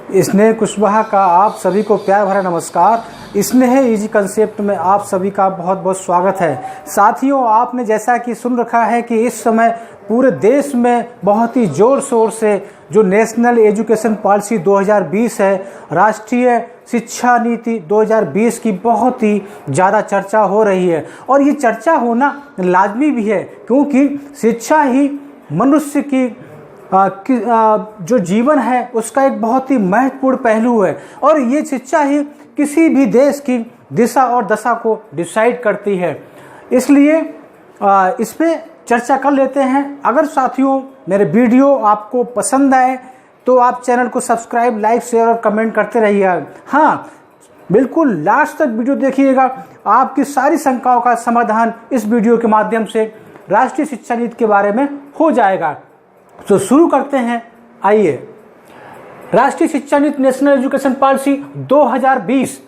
स्नेह कुशवाहा का आप सभी को प्यार भरा नमस्कार। स्नेह इजी कंसेप्ट में आप सभी का बहुत बहुत स्वागत है। साथियों, आपने जैसा कि सुन रखा है कि इस समय पूरे देश में बहुत ही जोर शोर से जो नेशनल एजुकेशन पॉलिसी 2020 है, राष्ट्रीय शिक्षा नीति 2020 की बहुत ही ज़्यादा चर्चा हो रही है। और ये चर्चा होना लाजमी भी है, क्योंकि शिक्षा ही मनुष्य की जो जीवन है उसका एक बहुत ही महत्वपूर्ण पहलू है। और ये शिक्षा ही किसी भी देश की दिशा और दशा को डिसाइड करती है। इसलिए इस पर चर्चा कर लेते हैं। अगर साथियों मेरे वीडियो आपको पसंद आए तो आप चैनल को सब्सक्राइब, लाइक, शेयर और कमेंट करते रहिए। हाँ, बिल्कुल लास्ट तक वीडियो देखिएगा। आपकी सारी शंकाओं का समाधान इस वीडियो के माध्यम से राष्ट्रीय शिक्षा नीति के बारे में हो जाएगा। तो शुरू करते हैं। आइए, राष्ट्रीय शिक्षा नीति नेशनल एजुकेशन पॉलिसी 2020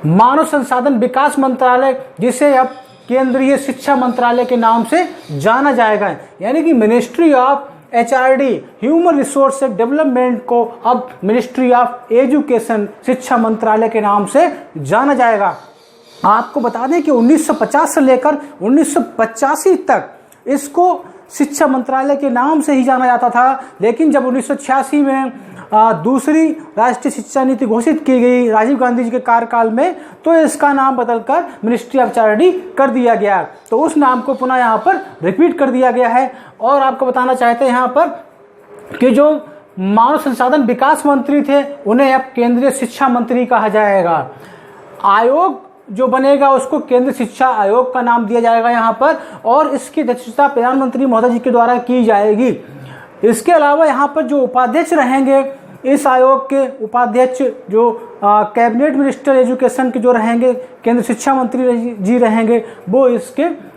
मानव संसाधन विकास मंत्रालय, जिसे अब केंद्रीय शिक्षा मंत्रालय के नाम से जाना जाएगा, यानी कि ministry of HRD human resource development को अब मिनिस्ट्री ऑफ एजुकेशन शिक्षा मंत्रालय के नाम से जाना जाएगा। आपको बता दें कि 1950 से लेकर 1985 तक इसको शिक्षा मंत्रालय के नाम से ही जाना जाता था। लेकिन जब 1986 में दूसरी राष्ट्रीय शिक्षा नीति घोषित की गई राजीव गांधी जी के कार्यकाल में, तो इसका नाम बदलकर मिनिस्ट्री ऑफ HRD कर दिया गया। तो उस नाम को पुनः यहाँ पर रिपीट कर दिया गया है। और आपको बताना चाहते हैं यहाँ पर कि जो मानव संसाधन विकास मंत्री थे उन्हें अब केंद्रीय शिक्षा मंत्री कहा जाएगा। आयोग जो बनेगा उसको केंद्रीय शिक्षा आयोग का नाम दिया जाएगा यहाँ पर, और इसकी अध्यक्षता प्रधानमंत्री महोदय जी के द्वारा की जाएगी। इसके अलावा यहाँ पर जो उपाध्यक्ष रहेंगे, इस आयोग के उपाध्यक्ष जो कैबिनेट मिनिस्टर एजुकेशन के जो रहेंगे, केंद्रीय शिक्षा मंत्री जी रहेंगे, वो इसके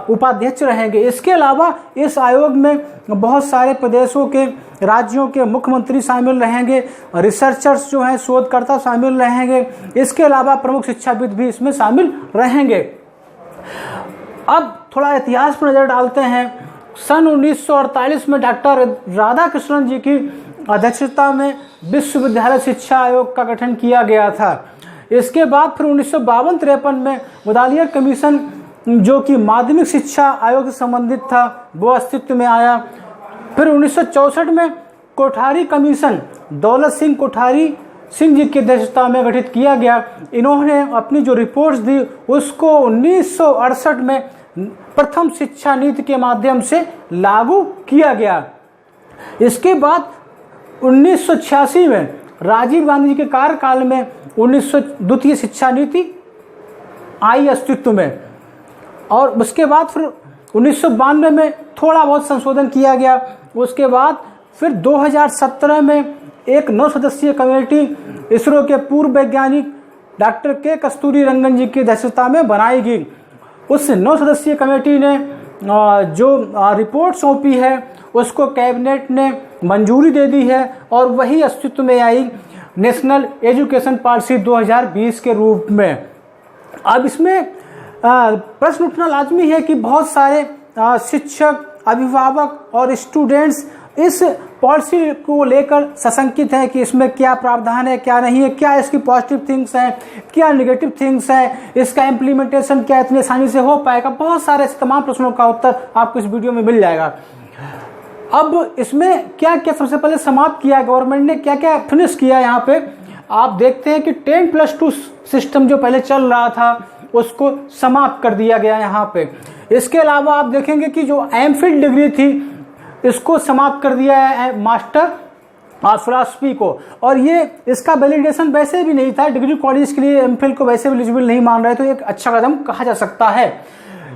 उपाध्यक्ष रहेंगे। इसके अलावा इस आयोग में बहुत सारे प्रदेशों के, राज्यों के मुख्यमंत्री शामिल रहेंगे, रिसर्चर्स जो हैं, शोधकर्ता शामिल रहेंगे। इसके अलावा प्रमुख शिक्षाविद भी इसमें शामिल रहेंगे। अब थोड़ा इतिहास पर नजर डालते हैं। सन 1948 में डॉक्टर राधाकृष्णन जी की अध्यक्षता में विश्वविद्यालय शिक्षा आयोग का गठन किया गया था। इसके बाद फिर 1952-53 में ग्वालियर कमीशन, जो कि माध्यमिक शिक्षा आयोग से संबंधित था, वो अस्तित्व में आया। फिर 1964 में कोठारी कमीशन दौलत सिंह कोठारी सिंह जी की अध्यक्षता में गठित किया गया। इन्होंने अपनी जो रिपोर्ट्स दी उसको 1968 में प्रथम शिक्षा नीति के माध्यम से लागू किया गया। इसके बाद 1986 में राजीव गांधी जी के कार्यकाल में द्वितीय शिक्षा नीति आई अस्तित्व में, और उसके बाद फिर 1992 में थोड़ा बहुत संशोधन किया गया। उसके बाद फिर 2017 में एक 9 सदस्यीय कमेटी इसरो के पूर्व वैज्ञानिक डॉक्टर के कस्तूरी रंगन जी की अध्यक्षता में बनाई गई। उस 9 सदस्यीय कमेटी ने जो रिपोर्ट सौंपी है उसको कैबिनेट ने मंजूरी दे दी है, और वही अस्तित्व में आई नेशनल एजुकेशन पॉलिसी 2020 के रूप में। अब इसमें प्रश्न उठना लाजमी है कि बहुत सारे शिक्षक, अभिभावक और स्टूडेंट्स इस पॉलिसी को लेकर सशंकित हैं कि इसमें क्या प्रावधान है, क्या नहीं है, क्या इसकी पॉजिटिव थिंग्स हैं, क्या नेगेटिव थिंग्स हैं, इसका इम्प्लीमेंटेशन क्या इतनी आसानी से हो पाएगा। बहुत सारे तमाम प्रश्नों का उत्तर आपको इस वीडियो में मिल जाएगा। अब इसमें क्या क्या सबसे पहले समाप्त किया, गवर्नमेंट ने क्या क्या फिनिश किया, यहाँ पे आप देखते हैं कि 10+2 सिस्टम जो पहले चल रहा था उसको समाप्त कर दिया गया यहाँ पे। इसके अलावा आप देखेंगे कि जो एमफिल डिग्री थी इसको समाप्त कर दिया है, मास्टर ऑफ फिलॉसफी को। और ये इसका वैलिडेशन वैसे भी नहीं था, डिग्री कॉलेज के लिए एमफिल को वैसे भी एलिजिबल नहीं मान रहे, तो एक अच्छा कदम कहा जा सकता है।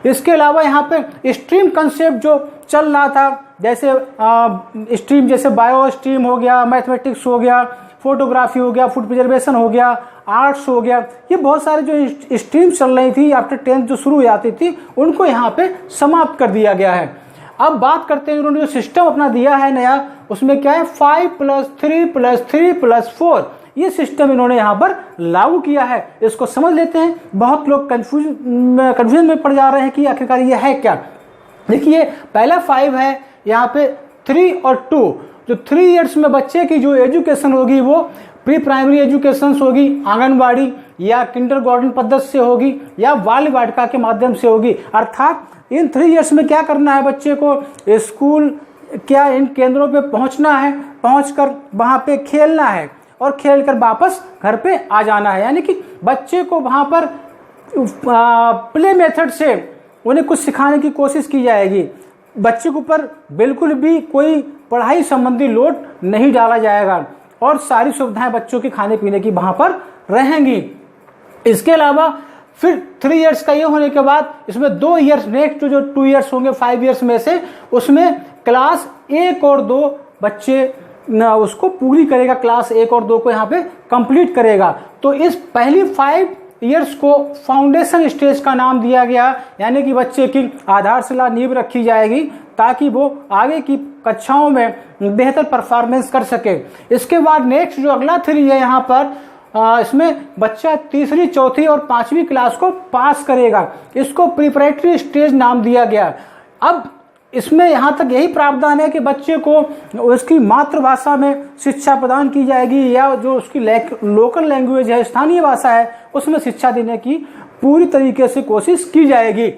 इसके अलावा यहाँ पे स्ट्रीम कंसेप्ट जो चल रहा था, जैसे स्ट्रीम जैसे बायो स्ट्रीम हो गया, मैथमेटिक्स हो गया, फोटोग्राफी हो गया, फूड प्रिजर्वेशन हो गया, आर्ट्स हो गया, ये बहुत सारे जो स्ट्रीम चल रही थी आफ्टर 10th जो शुरू हो जाती थी, उनको यहाँ पे समाप्त कर दिया गया है। अब बात करते हैं उन्होंने जो सिस्टम अपना दिया है नया, उसमें क्या है 5+3+3+4 ये सिस्टम इन्होंने यहाँ पर लागू किया है। इसको समझ लेते हैं। बहुत लोग कंफ्यूजन में पड़ जा रहे हैं कि आखिरकार ये है क्या। देखिए, पहला 5 है, यहाँ पे 3 और 2 जो 3 इयर्स में बच्चे की जो एजुकेशन होगी वो प्री प्राइमरी एजुकेशन होगी, आंगनबाड़ी या किंडरगार्टन पद्धति से होगी या बाल वाटिका के माध्यम से होगी। अर्थात इन 3 इयर्स में क्या करना है, बच्चे को स्कूल क्या इन केंद्रों पे पहुंचना है, पहुंचकर वहां पे खेलना है और खेलकर वापस घर पे आ जाना है। यानी कि बच्चे को वहां पर प्ले मेथड से उन्हें कुछ सिखाने की कोशिश की जाएगी। बच्चे के ऊपर बिल्कुल भी कोई पढ़ाई संबंधी लोड नहीं डाला जाएगा और सारी सुविधाएं बच्चों के खाने पीने की वहां पर रहेंगी। इसके अलावा फिर 3 इयर्स का ये होने के बाद इसमें 2 इयर्स नेक्स्ट जो 2 इयर्स होंगे 5 इयर्स में से, उसमें क्लास 1 और 2 बच्चे उसको पूरी करेगा, क्लास 1 और 2 को यहाँ पे कंप्लीट करेगा। तो इस पहली 5 इयर्स को फाउंडेशन स्टेज का नाम दिया गया, यानी कि बच्चे की आधारशिला नींव रखी जाएगी ताकि वो आगे की कक्षाओं में बेहतर परफॉर्मेंस कर सके। इसके बाद नेक्स्ट जो अगला 3 है यहाँ पर इसमें बच्चा तीसरी, चौथी और 5वीं क्लास को पास करेगा। इसको प्रिपरेटरी स्टेज नाम दिया गया। अब इसमें यहाँ तक यही प्रावधान है कि बच्चे को उसकी मातृभाषा में शिक्षा प्रदान की जाएगी या जो उसकी लोकल लैंग्वेज है, स्थानीय भाषा है, उसमें शिक्षा देने की पूरी तरीके से कोशिश की जाएगी।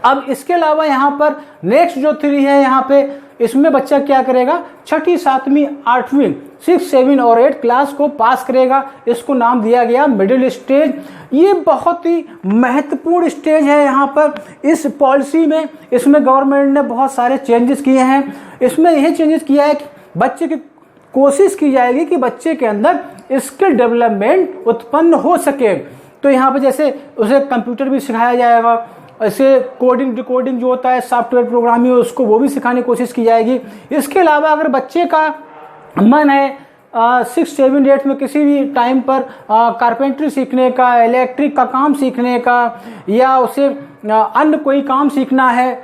अब इसके अलावा यहाँ पर नेक्स्ट जो 3 है यहाँ पे, इसमें बच्चा क्या करेगा, 6ठी, 7वीं, 8वीं, 6, 7 और 8 क्लास को पास करेगा। इसको नाम दिया गया मिडिल स्टेज। ये बहुत ही महत्वपूर्ण स्टेज है यहाँ पर इस पॉलिसी में। इसमें गवर्नमेंट ने बहुत सारे चेंजेस किए हैं। इसमें यह चेंजेस किया है कि बच्चे की कोशिश की जाएगी कि बच्चे के अंदर स्किल डेवलपमेंट उत्पन्न हो सके। तो यहाँ पर जैसे उसे कंप्यूटर भी सिखाया जाएगा, ऐसे कोडिंग डिकोडिंग जो होता है, सॉफ्टवेयर प्रोग्रामिंग, उसको वो भी सिखाने की कोशिश की जाएगी। इसके अलावा अगर बच्चे का मन है 6, 7, 8 में किसी भी टाइम पर कारपेंटरी सीखने का, इलेक्ट्रिक का काम सीखने का या उसे अन्य कोई काम सीखना है,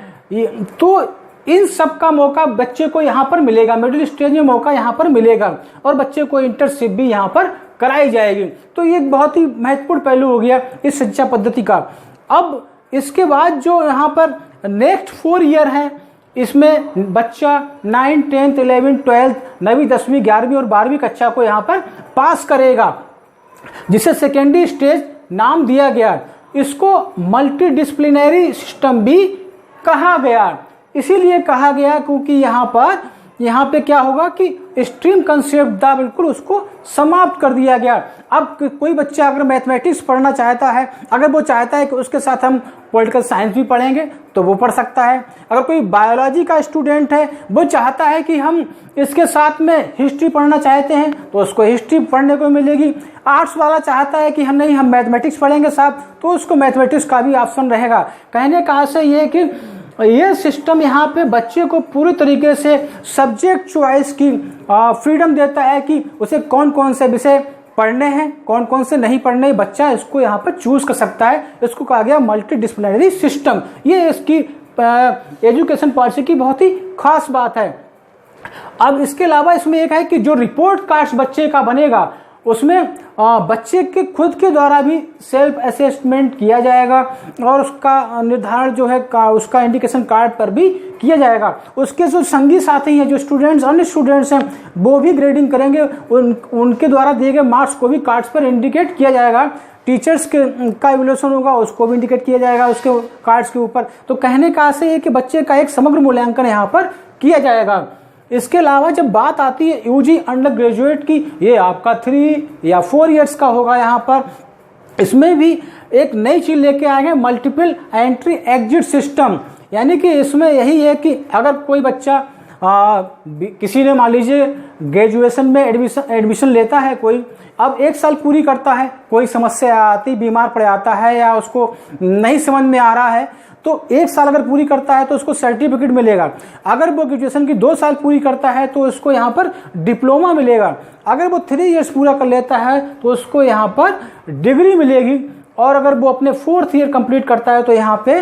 तो इन सब का मौका बच्चे को यहाँ पर मिलेगा। मिडिल स्टेज में मौका यहाँ पर मिलेगा और बच्चे को इंटर्नशिप भी यहाँ पर कराई जाएगी। तो ये एक बहुत ही महत्वपूर्ण पहलू हो गया इस शिक्षा पद्धति का। अब इसके बाद जो यहाँ पर नेक्स्ट 4 ईयर है, इसमें बच्चा 9, 10th, 11th, 12th, 9वीं, 10वीं, 11वीं और 12वीं कक्षा को यहाँ पर पास करेगा, जिसे सेकेंडरी स्टेज नाम दिया गया। इसको मल्टीडिसिप्लिनरी सिस्टम भी कहा गया। इसीलिए कहा गया क्योंकि यहाँ पे क्या होगा कि स्ट्रीम कंसेप्ट था बिल्कुल उसको समाप्त कर दिया गया। अब कोई बच्चा अगर मैथमेटिक्स पढ़ना चाहता है, अगर वो चाहता है कि उसके साथ हम पॉलिटिकल साइंस भी पढ़ेंगे तो वो पढ़ सकता है। अगर कोई बायोलॉजी का स्टूडेंट है, वो चाहता है कि हम इसके साथ में हिस्ट्री पढ़ना चाहते हैं तो उसको हिस्ट्री पढ़ने को मिलेगी। आर्ट्स वाला चाहता है कि हम मैथमेटिक्स पढ़ेंगे साहब, तो उसको मैथमेटिक्स का भी ऑप्शन रहेगा। कहने का आशय ये है कि ये सिस्टम यहाँ पे बच्चे को पूरी तरीके से सब्जेक्ट चॉइस की फ्रीडम देता है कि उसे कौन कौन से विषय पढ़ने हैं, कौन कौन से नहीं पढ़ने, बच्चा इसको यहाँ पर चूज कर सकता है। इसको कहा गया मल्टी डिसिप्लिनरी सिस्टम। ये इसकी एजुकेशन पॉलिसी की बहुत ही खास बात है। अब इसके अलावा इसमें एक है कि जो रिपोर्ट कार्ड्स बच्चे का बनेगा उसमें बच्चे के खुद के द्वारा भी सेल्फ असेसमेंट किया जाएगा और उसका निर्धारण जो है उसका इंडिकेशन कार्ड पर भी किया जाएगा। उसके जो संगी साथी हैं, जो स्टूडेंट्स, अन्य स्टूडेंट्स हैं, वो भी ग्रेडिंग करेंगे। उनके द्वारा दिए गए मार्क्स को भी कार्ड्स पर इंडिकेट किया जाएगा। टीचर्स का इवैल्यूएशन होगा, उसको भी इंडिकेट किया जाएगा उसके कार्ड्स के ऊपर। तो कहने का आशय है कि बच्चे का एक समग्र मूल्यांकन यहाँ पर किया जाएगा। इसके अलावा जब बात आती है यूजी अंडर ग्रेजुएट की, ये आपका 3 या 4 इयर्स का होगा। यहाँ पर इसमें भी एक नई चीज लेके आएंगे, मल्टीपल एंट्री एग्जिट सिस्टम। यानी कि इसमें यही है कि अगर कोई बच्चा किसी ने मान लीजिए ग्रेजुएशन में एडमिशन लेता है, कोई अब 1 साल पूरी करता है, कोई समस्या आती, बीमार पड़ जाता है या उसको नहीं समझ में आ रहा है, तो 1 साल अगर पूरी करता है तो उसको सर्टिफिकेट मिलेगा। अगर वो ग्रेजुएशन की 2 साल पूरी करता है तो उसको यहाँ पर डिप्लोमा मिलेगा। अगर वो 3 इयर्स पूरा कर लेता है तो उसको यहाँ पर डिग्री मिलेगी। और अगर वो अपने 4th ईयर कंप्लीट करता है तो यहाँ पे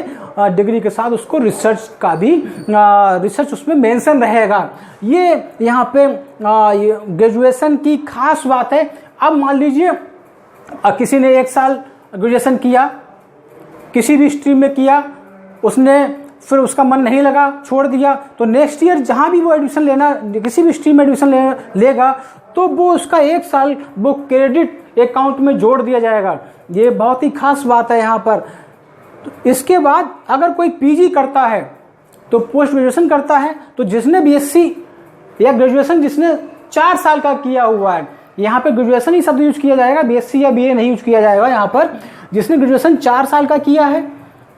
डिग्री के साथ उसको रिसर्च का भी रिसर्च उसमें मेंशन रहेगा। ये यहाँ पे ग्रेजुएशन की खास बात है। अब मान लीजिए किसी ने 1 साल ग्रेजुएशन किया, किसी भी स्ट्रीम में किया, उसने फिर उसका मन नहीं लगा, छोड़ दिया, तो नेक्स्ट ईयर जहाँ भी वो एडमिशन लेना, किसी भी स्ट्रीम में एडमिशन लेगा तो वो उसका 1 साल वो क्रेडिट अकाउंट में जोड़ दिया जाएगा। ये बहुत ही खास बात है यहाँ पर। तो इसके बाद अगर कोई पीजी करता है तो पोस्ट ग्रेजुएशन करता है, तो जिसने बीएससी या ग्रेजुएशन जिसने 4 साल का किया हुआ है, यहाँ पे ग्रेजुएशन ही शब्द यूज किया जाएगा, बीएससी या बीए नहीं यूज किया जाएगा। यहाँ पर जिसने ग्रेजुएशन 4 साल का किया है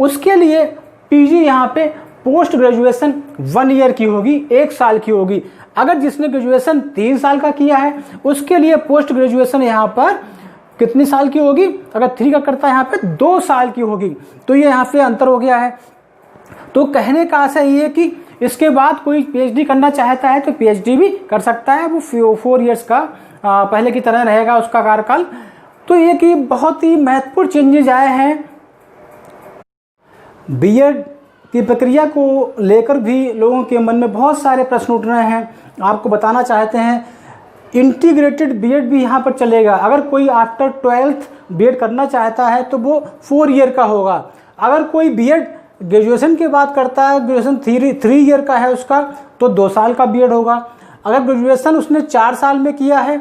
उसके लिए पीजी यहाँ पे पोस्ट ग्रेजुएशन 1 ईयर की होगी, 1 साल की होगी। अगर जिसने ग्रेजुएशन 3 साल का किया है उसके लिए पोस्ट ग्रेजुएशन यहाँ पर कितनी साल की होगी, अगर 3 का करता है यहाँ पे 2 साल की होगी। तो ये यहाँ पे अंतर हो गया है। तो कहने का आशा ये है कि इसके बाद कोई पीएचडी करना चाहता है तो पीएचडी भी कर सकता है, वो 4 इयर्स का पहले की तरह रहेगा उसका कार्यकाल। तो ये कि बहुत ही महत्वपूर्ण चेंजेज आए हैं। बीएड की प्रक्रिया को लेकर भी लोगों के मन में बहुत सारे प्रश्न उठ रहे हैं। आपको बताना चाहते हैं इंटीग्रेटेड बीएड भी यहाँ पर चलेगा। अगर कोई आफ्टर 12th बीएड करना चाहता है तो वो 4 ईयर का होगा। अगर कोई बीएड ग्रेजुएशन के बाद करता है, ग्रेजुएशन 3 ईयर का है उसका, तो 2 साल का बीएड होगा। अगर ग्रेजुएशन उसने 4 साल में किया है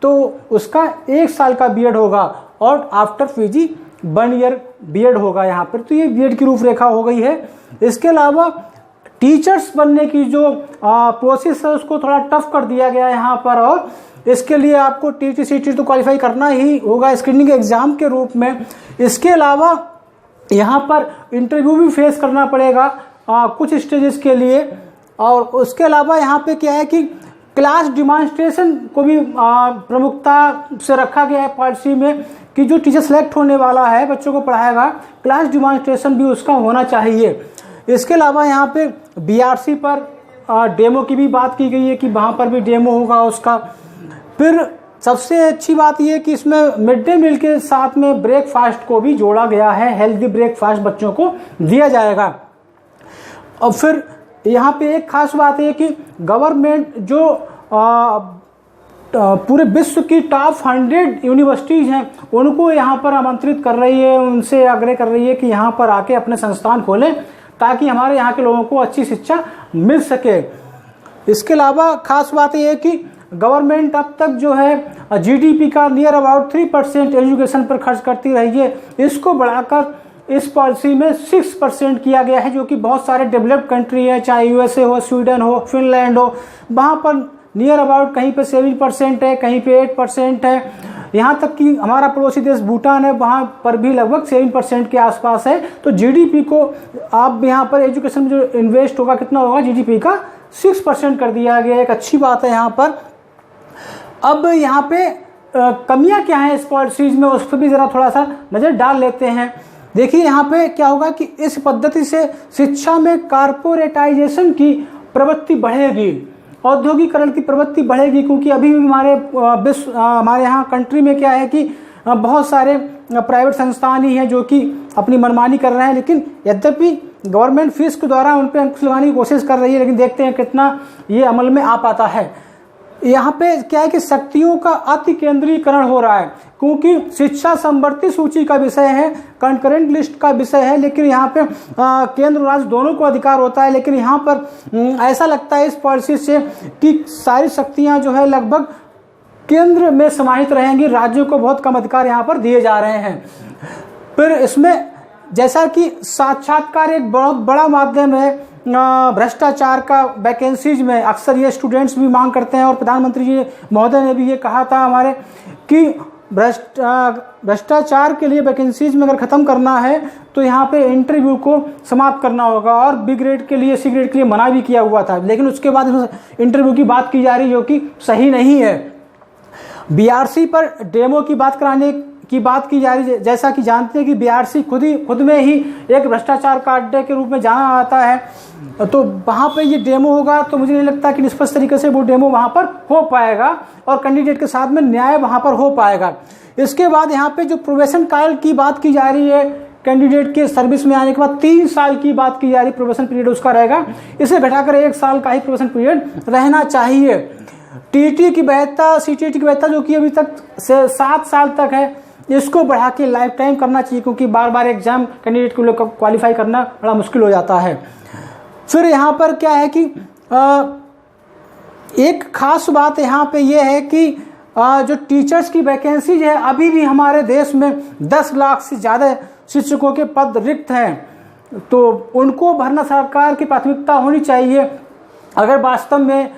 तो उसका 1 साल का बीएड होगा और आफ्टर पीजी 1 ईयर बीएड होगा यहाँ पर। तो ये बीएड की रूपरेखा हो गई है। इसके अलावा टीचर्स बनने की जो प्रोसेस है उसको थोड़ा टफ कर दिया गया है यहाँ पर, और इसके लिए आपको टीटी-सीटी तो क्वालिफाई करना ही होगा स्क्रीनिंग एग्जाम के रूप में। इसके अलावा यहाँ पर इंटरव्यू भी फेस करना पड़ेगा कुछ स्टेजेस के लिए। और उसके अलावा यहाँ पे क्या है कि क्लास डिमॉन्स्ट्रेशन को भी प्रमुखता से रखा गया है पॉलिसी में कि जो टीचर सेलेक्ट होने वाला है, बच्चों को पढ़ाएगा, क्लास डिमॉन्स्ट्रेशन भी उसका होना चाहिए। इसके अलावा यहाँ पे बीआरसी पर डेमो की भी बात की गई है कि वहाँ पर भी डेमो होगा उसका। फिर सबसे अच्छी बात यह कि इसमें मिड डे मील के साथ में ब्रेकफास्ट को भी जोड़ा गया है, हेल्दी ब्रेकफास्ट बच्चों को दिया जाएगा। और फिर यहाँ पे एक खास बात है कि गवर्नमेंट जो पूरे विश्व की टॉप 100 यूनिवर्सिटीज़ हैं उनको यहाँ पर आमंत्रित कर रही है, उनसे आग्रह कर रही है कि यहाँ पर आके अपने संस्थान खोलें ताकि हमारे यहाँ के लोगों को अच्छी शिक्षा मिल सके। इसके अलावा खास बात यह है कि गवर्नमेंट अब तक जो है जीडीपी का नियर अबाउट 3% एजुकेशन पर खर्च करती रही है। इसको बढ़ाकर इस पॉलिसी में 6% किया गया है, जो कि बहुत सारे डेवलप्ड कंट्री है, चाहे यूएसए हो, स्वीडन हो, फिनलैंड हो, वहाँ पर नियर अबाउट कहीं पे 7% है, कहीं पे 8% है। यहाँ तक कि हमारा पड़ोसी देश भूटान है, वहाँ पर भी लगभग 7% के आसपास है। तो जीडीपी को आप यहाँ पर एजुकेशन में जो इन्वेस्ट होगा कितना होगा, जीडीपी का 6% कर दिया गया। एक अच्छी बात है यहाँ पर। अब यहाँ पे कमियाँ क्या हैं इस पॉलिसीज में, उस पर भी ज़रा थोड़ा सा नज़र डाल लेते हैं। देखिए यहाँ पे क्या होगा कि इस पद्धति से शिक्षा में कारपोरेटाइजेशन की प्रवृत्ति बढ़ेगी, औद्योगिकरण की प्रवृत्ति बढ़ेगी, क्योंकि अभी भी हमारे यहाँ कंट्री में क्या है कि बहुत सारे प्राइवेट संस्थान ही हैं जो कि अपनी मनमानी कर रहे हैं। लेकिन यद्यपि गवर्नमेंट फीस के द्वारा उन पर अंकुश लगाने की कोशिश कर रही है, लेकिन देखते हैं कितना ये अमल में आ पाता है। यहाँ पे क्या है कि शक्तियों का अति केंद्रीकरण हो रहा है, क्योंकि शिक्षा समवर्ती सूची का विषय है, कंकरेंट लिस्ट का विषय है, लेकिन यहाँ पे केंद्र और राज्य दोनों को अधिकार होता है। लेकिन यहाँ पर ऐसा लगता है इस पॉलिसी से कि सारी शक्तियाँ जो है लगभग केंद्र में समाहित रहेंगी, राज्यों को बहुत कम अधिकार यहाँ पर दिए जा रहे हैं। फिर इसमें जैसा कि साक्षात्कार एक बहुत बड़ा माध्यम है भ्रष्टाचार का, वैकेंसीज में अक्सर ये स्टूडेंट्स भी मांग करते हैं, और प्रधानमंत्री जी महोदय ने भी ये कहा था हमारे कि भ्रष्टाचार के लिए वैकेंसीज में अगर ख़त्म करना है तो यहाँ पे इंटरव्यू को समाप्त करना होगा। और बी ग्रेड के लिए, सी ग्रेड के लिए मना भी किया हुआ था, लेकिन उसके बाद इंटरव्यू की बात की जा रही जो कि सही नहीं है। बीआरसी पर डेमो की बात कराने की बात की जा रही है। जैसा कि जानते हैं कि बीआरसी खुद में ही एक भ्रष्टाचार का अड्डे के रूप में जाना आता है, तो वहाँ पे ये डेमो होगा तो मुझे नहीं लगता कि निष्पक्ष तरीके से वो डेमो वहाँ पर हो पाएगा और कैंडिडेट के साथ में न्याय वहाँ पर हो पाएगा। इसके बाद यहाँ पे जो प्रोबेशन काल की बात की जा रही है, कैंडिडेट के सर्विस में आने के बाद 3 साल की बात की जा रही, प्रोबेशन पीरियड उसका रहेगा, इसे घटाकर 1 साल का ही प्रोबेशन पीरियड रहना चाहिए। टीटी की वैधता, सीटीटी की वैधता जो कि अभी तक से 7 साल तक है, इसको बढ़ा के लाइफ टाइम करना चाहिए, क्योंकि बार बार एग्जाम कैंडिडेट को क्वालिफाई करना बड़ा मुश्किल हो जाता है। फिर यहाँ पर क्या है कि एक खास बात यहाँ पे ये है कि जो टीचर्स की वैकेंसी है, अभी भी हमारे देश में 10 लाख से ज़्यादा शिक्षकों के पद रिक्त हैं, तो उनको भरना सरकार की प्राथमिकता होनी चाहिए अगर वास्तव में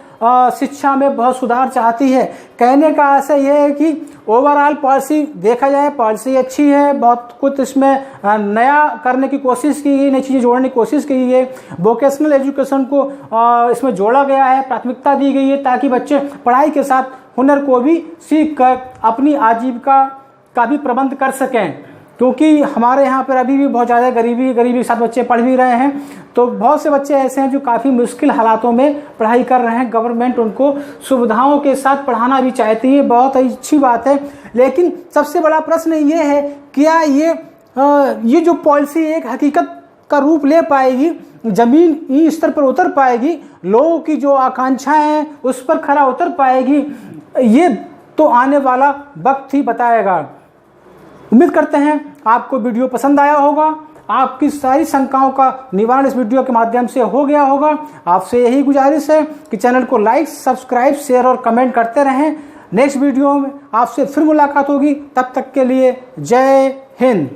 शिक्षा में बहुत सुधार चाहती है। कहने का आशय यह है कि ओवरऑल पॉलिसी देखा जाए, पॉलिसी अच्छी है, बहुत कुछ इसमें नया करने की कोशिश की गई, नई चीज़ें जोड़ने की कोशिश की गई है। वोकेशनल एजुकेशन को इसमें जोड़ा गया है, प्राथमिकता दी गई है, ताकि बच्चे पढ़ाई के साथ हुनर को भी सीख कर अपनी आजीविका का भी प्रबंध कर सकें, क्योंकि हमारे यहाँ पर अभी भी बहुत ज़्यादा गरीबी के साथ बच्चे पढ़ भी रहे हैं। तो बहुत से बच्चे ऐसे हैं जो काफ़ी मुश्किल हालातों में पढ़ाई कर रहे हैं। गवर्नमेंट उनको सुविधाओं के साथ पढ़ाना भी चाहती है, बहुत अच्छी बात है। लेकिन सबसे बड़ा प्रश्न ये है, क्या ये जो पॉलिसी एक हकीकत का रूप ले पाएगी, ज़मीनी स्तर पर उतर पाएगी, लोगों की जो आकांक्षाएं हैं उस पर खरा उतर पाएगी? ये तो आने वाला वक्त ही बताएगा। उम्मीद करते हैं आपको वीडियो पसंद आया होगा, आपकी सारी शंकाओं का निवारण इस वीडियो के माध्यम से हो गया होगा। आपसे यही गुजारिश है कि चैनल को लाइक, सब्सक्राइब, शेयर और कमेंट करते रहें। नेक्स्ट वीडियो में आपसे फिर मुलाकात होगी, तब तक के लिए जय हिंद।